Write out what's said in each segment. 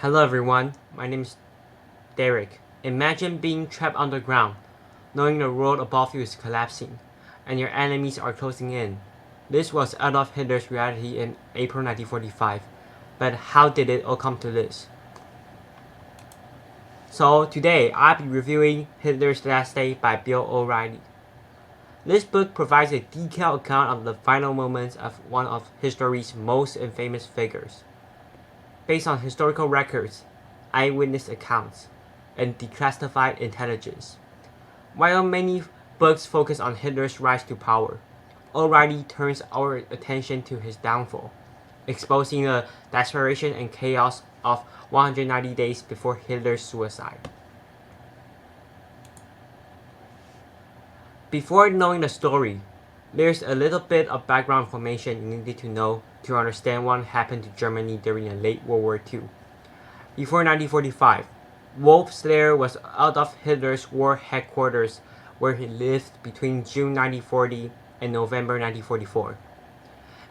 Hello everyone, my name is Derek. Imagine being trapped underground, knowing the world above you is collapsing, and your enemies are closing in. This was Adolf Hitler's reality in April 1945, but how did it all come to this? So today, I'll be reviewing Hitler's Last Day by Bill O'Reilly. This book provides a detailed account of the final moments of one of history's most infamous figures. Based on historical records, eyewitness accounts, and declassified intelligence. While many books focus on Hitler's rise to power, O'Reilly turns our attention to his downfall, exposing the desperation and chaos of 190 days before Hitler's suicide. Before knowing the story, there's a little bit of background information you need to know to understand what happened to Germany during the late World War II. Before 1945, Wolf's lair was Adolf Hitler's war headquarters where he lived between June 1940 and November 1944.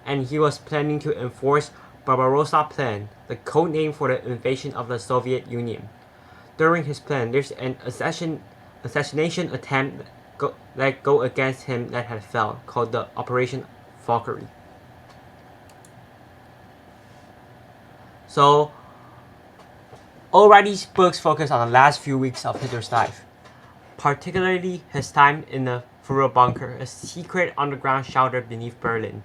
And he was planning to enforce Barbarossa Plan, the code name for the invasion of the Soviet Union. During his plan, there's an assassination attempt that go against him that had failed, called the Operation Valkyrie. So, O'Reilly's books focus on the last few weeks of Hitler's life, particularly his time in the Führer bunker, a secret underground shelter beneath Berlin.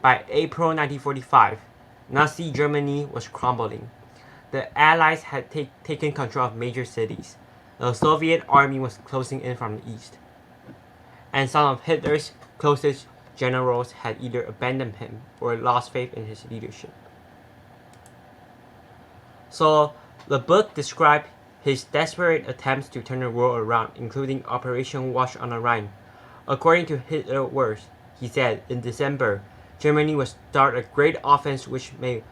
By April 1945, Nazi Germany was crumbling. The Allies had taken control of major cities. The Soviet army was closing in from the east. And some of Hitler's closest generals had either abandoned him or lost faith in his leadership. So, the book described his desperate attempts to turn the world around, including Operation Wash on the Rhine. According to Hitler's words, he said, in December, Germany would start a great offense which may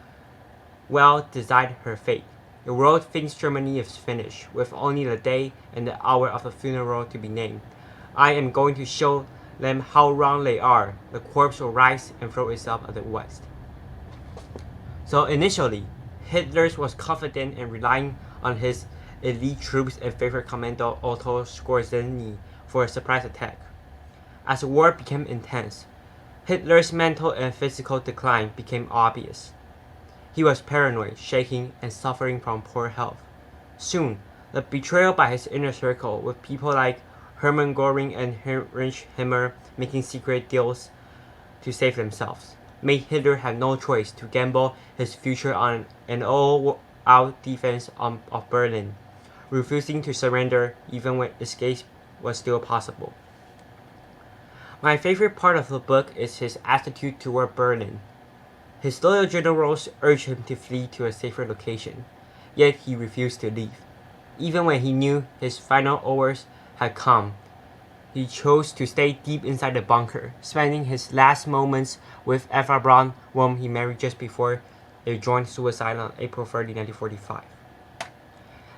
well decide her fate. The world thinks Germany is finished, with only the day and the hour of the funeral to be named. I am going to show them how wrong they are. The corpse will rise and throw itself at the west. So initially, Hitler was confident and relying on his elite troops and favorite commander Otto Skorzeny for a surprise attack. As the war became intense, Hitler's mental and physical decline became obvious. He was paranoid, shaking, and suffering from poor health. Soon, the betrayal by his inner circle, with people like Hermann Göring and Heinrich Himmler making secret deals to save themselves, made Hitler have no choice to gamble his future on an all-out defense of Berlin, refusing to surrender even when escape was still possible. My favorite part of the book is his attitude toward Berlin. His loyal generals urged him to flee to a safer location, yet he refused to leave. Even when he knew his final hours had come, he chose to stay deep inside the bunker, spending his last moments with Eva Braun, whom he married just before they joined suicide on April 30, 1945.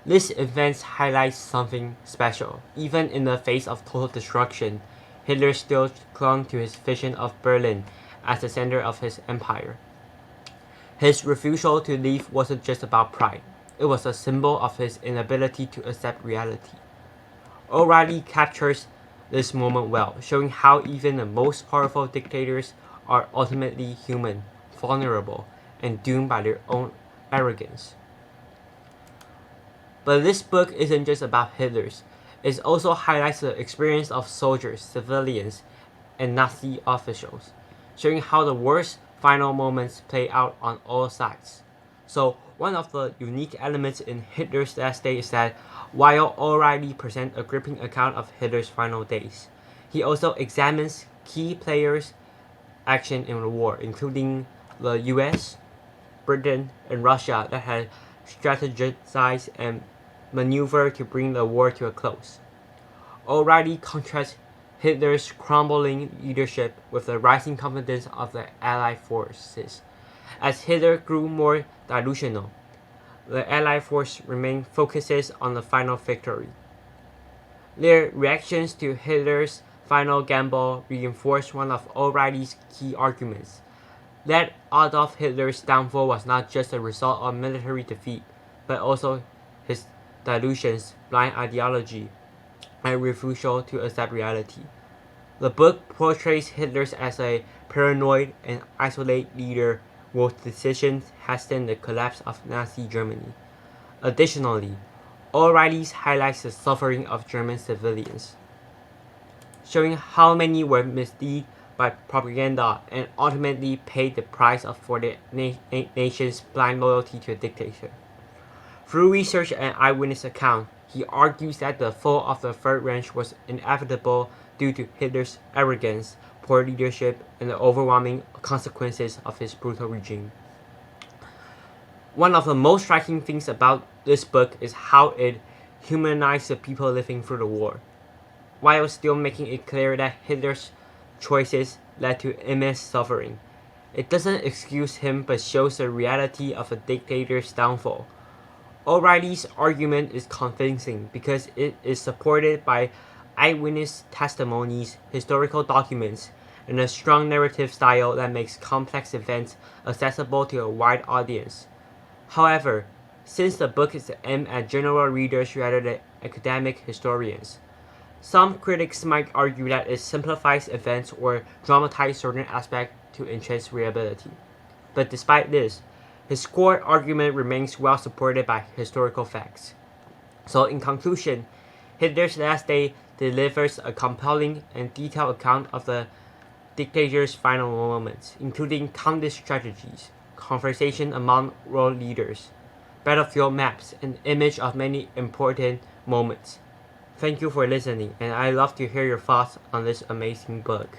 This event highlights something special. Even in the face of total destruction, Hitler still clung to his vision of Berlin as the center of his empire. His refusal to leave wasn't just about pride. It was a symbol of his inability to accept reality. O'Reilly captures this moment well, showing how even the most powerful dictators are ultimately human, vulnerable, and doomed by their own arrogance. But this book isn't just about Hitler's. It also highlights the experience of soldiers, civilians, and Nazi officials, showing how the worst final moments play out on all sides. So, one of the unique elements in Hitler's Last Day is that while O'Reilly presents a gripping account of Hitler's final days, he also examines key players' action in the war, including the US, Britain, and Russia that had strategized and maneuvered to bring the war to a close. O'Reilly contrasts Hitler's crumbling leadership with the rising confidence of the Allied forces. As Hitler grew more delusional, the Allied force remained focuses on the final victory. Their reactions to Hitler's final gamble reinforced one of O'Reilly's key arguments, that Adolf Hitler's downfall was not just a result of military defeat, but also his delusions, blind ideology, and refusal to accept reality. The book portrays Hitler as a paranoid and isolated leader whose decisions hastened the collapse of Nazi Germany. Additionally, O'Reilly highlights the suffering of German civilians, showing how many were misled by propaganda and ultimately paid the price for the nation's blind loyalty to a dictator. Through research and eyewitness accounts, he argues that the fall of the Third Reich was inevitable due to Hitler's arrogance, poor leadership, and the overwhelming consequences of his brutal regime. One of the most striking things about this book is how it humanized the people living through the war, while still making it clear that Hitler's choices led to immense suffering. It doesn't excuse him but shows the reality of a dictator's downfall. O'Reilly's argument is convincing because it is supported by eyewitness testimonies, historical documents, and a strong narrative style that makes complex events accessible to a wide audience. However, since the book is aimed at general readers rather than academic historians, some critics might argue that it simplifies events or dramatizes certain aspects to enhance readability. But despite this, his core argument remains well supported by historical facts. So in conclusion, Hitler's Last Day delivers a compelling and detailed account of the dictator's final moments, including countless strategies, conversation among world leaders, battlefield maps, and image of many important moments. Thank you for listening, and I'd love to hear your thoughts on this amazing book.